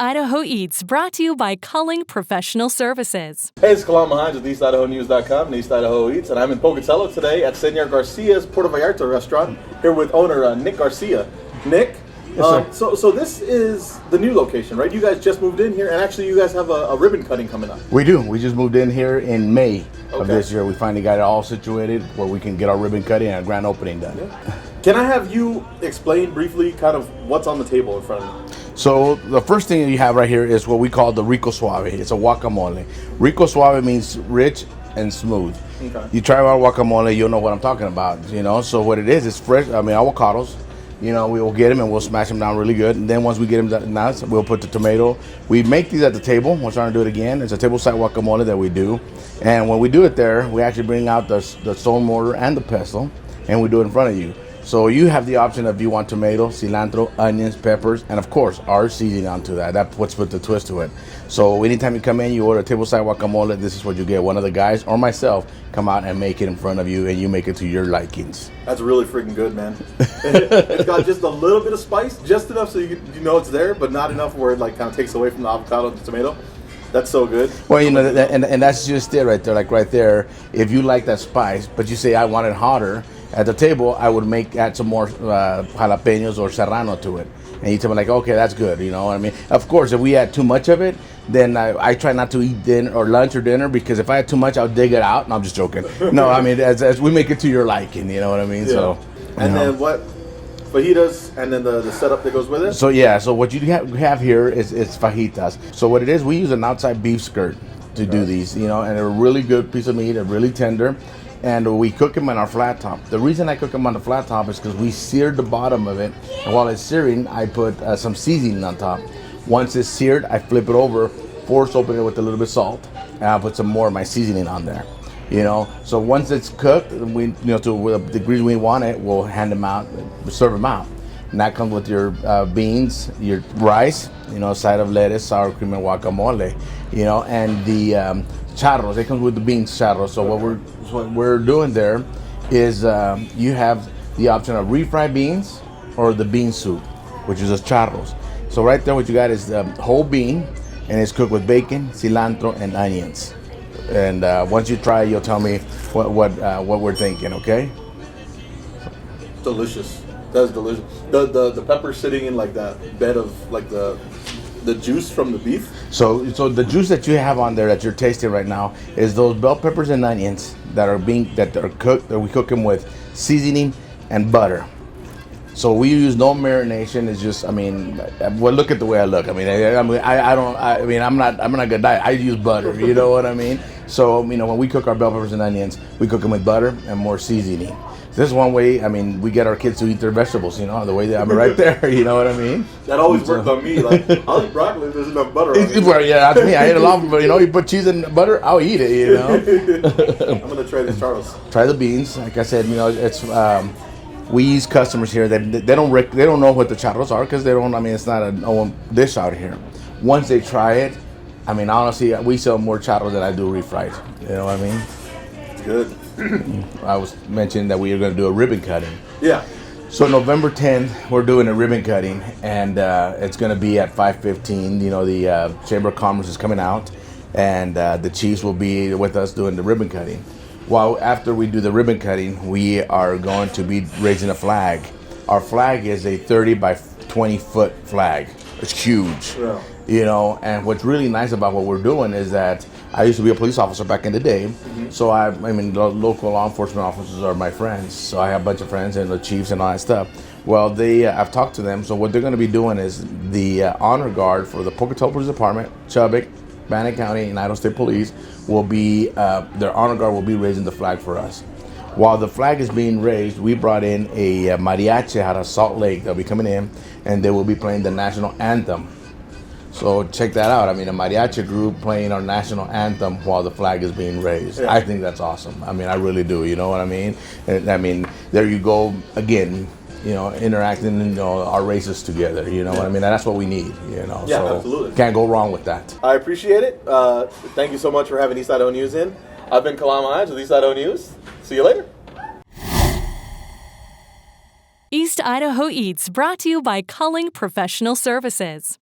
Idaho Eats, brought to you by Culling Professional Services. Hey, it's Kalam Hines with EastIdahoNews.com and East Idaho Eats, and I'm in Pocatello today at Senor Garcia's Puerto Vallarta restaurant, here with owner Nick Garcia. Nick, Yes, so this is the new location, right? You guys just moved in here, and actually you guys have a ribbon cutting coming up. we do. We just moved in here in May of Okay. this year. We finally got it all situated where we can get our ribbon cutting and a grand opening done. Yeah. Can I have you explain briefly kind of what's on the table in front of you? So the first thing you have right here is what we call the Rico Suave. It's a guacamole. Rico Suave means rich and smooth. Okay. You try our guacamole, you'll know what I'm talking about. So what it is fresh. Avocados. We will get them and we'll smash them down really good. And then once we get them nice, we'll put the tomato. We make these at the table. We're trying to do it again. It's a table side guacamole that we do. And when we do it there, we actually bring out the stone mortar and the pestle, and we do it in front of you. So you have the option if you want tomato, cilantro, onions, peppers, and of course our seasoning onto that. That's what's with the twist to it. So anytime you come in, you order a tableside guacamole, this is what you get. One of the guys or myself come out and make it in front of you, and you make it to your likings. That's really freaking good, man. It's got just a little bit of spice, just enough so you know it's there, but not enough where it like kind of takes away from the avocado and the tomato. That's so good. Well, and that's just it right there. Like right there, if you like that spice, but you say I want it hotter, at the table I would add some more jalapenos or serrano to it. And you tell me like, okay, that's good. You know what I mean? Of course, if we add too much of it, then I try not to eat dinner or lunch or dinner, because if I had too much, I'll dig it out. No, I'm just joking. No, I mean, as we make it to your liking, you know what I mean? Yeah. So, and then what? Fajitas, and then the setup that goes with it? So what you have here is fajitas. So what it is, we use an outside beef skirt to do these, and they're a really good piece of meat, they're really tender, and we cook them on our flat top. The reason I cook them on the flat top is because we seared the bottom of it, and while it's searing, I put some seasoning on top. Once it's seared, I flip it over, force open it with a little bit of salt, and I'll put some more of my seasoning on there. So once it's cooked, we, to the degrees we want it, we'll hand them out, serve them out. And that comes with your beans, your rice, side of lettuce, sour cream, and guacamole, and the charros. It comes with the beans charros. So what we're doing there is you have the option of refried beans or the bean soup, which is the charros. So right there, what you got is the whole bean, and it's cooked with bacon, cilantro, and onions. And once you try, you'll tell me what we're thinking. Okay? Delicious. That's delicious. The pepper sitting in like that bed of like the juice from the beef. So the juice that you have on there that you're tasting right now is those bell peppers and onions that are cooked. That we cook them with seasoning and butter. So we use no marination. It's just, well, look at the way I look. I'm not gonna diet. I use butter. You know what I mean? So when we cook our bell peppers and onions, we cook them with butter and more seasoning. This is one way. We get our kids to eat their vegetables. The way right there. You know what I mean? That always worked on me. Like, I'll eat broccoli if there's enough butter on it. Yeah, that's me. I eat a lot, but you put cheese and butter, I'll eat it. I'm gonna try this, Charles. Try the beans. Like I said, it's. We use customers here that they don't know what the charros are, because they don't. It's not a known dish out here. Once they try it, honestly, we sell more charros than I do refried. You know what I mean? It's good. I was mentioning that we are going to do a ribbon cutting. Yeah. So November 10th, we're doing a ribbon cutting, and it's going to be at 5:15. The Chamber of Commerce is coming out, and the chiefs will be with us doing the ribbon cutting. Well, after we do the ribbon cutting, we are going to be raising a flag. Our flag is a 30 by 20 foot flag. It's huge. Yeah. And what's really nice about what we're doing is that I used to be a police officer back in the day. Mm-hmm. So the local law enforcement officers are my friends. So I have a bunch of friends and the chiefs and all that stuff. Well, I've talked to them. So what they're going to be doing is the honor guard for the Pocatello Police Department, Chubbuck, Bannock County, and Idaho State Police will be, their honor guard will be raising the flag for us. While the flag is being raised, we brought in a mariachi out of Salt Lake. They'll be coming in, and they will be playing the national anthem. So check that out. A mariachi group playing our national anthem while the flag is being raised. Yeah. I think that's awesome. I really do. You know what I mean? And, there you go again. Interacting, our races together. You know what I mean? And that's what we need. Yeah, so absolutely. Can't go wrong with that. I appreciate it. Thank you so much for having East Idaho News in. I've been Kalam Hines with East Idaho News. See you later. East Idaho Eats, brought to you by Culling Professional Services.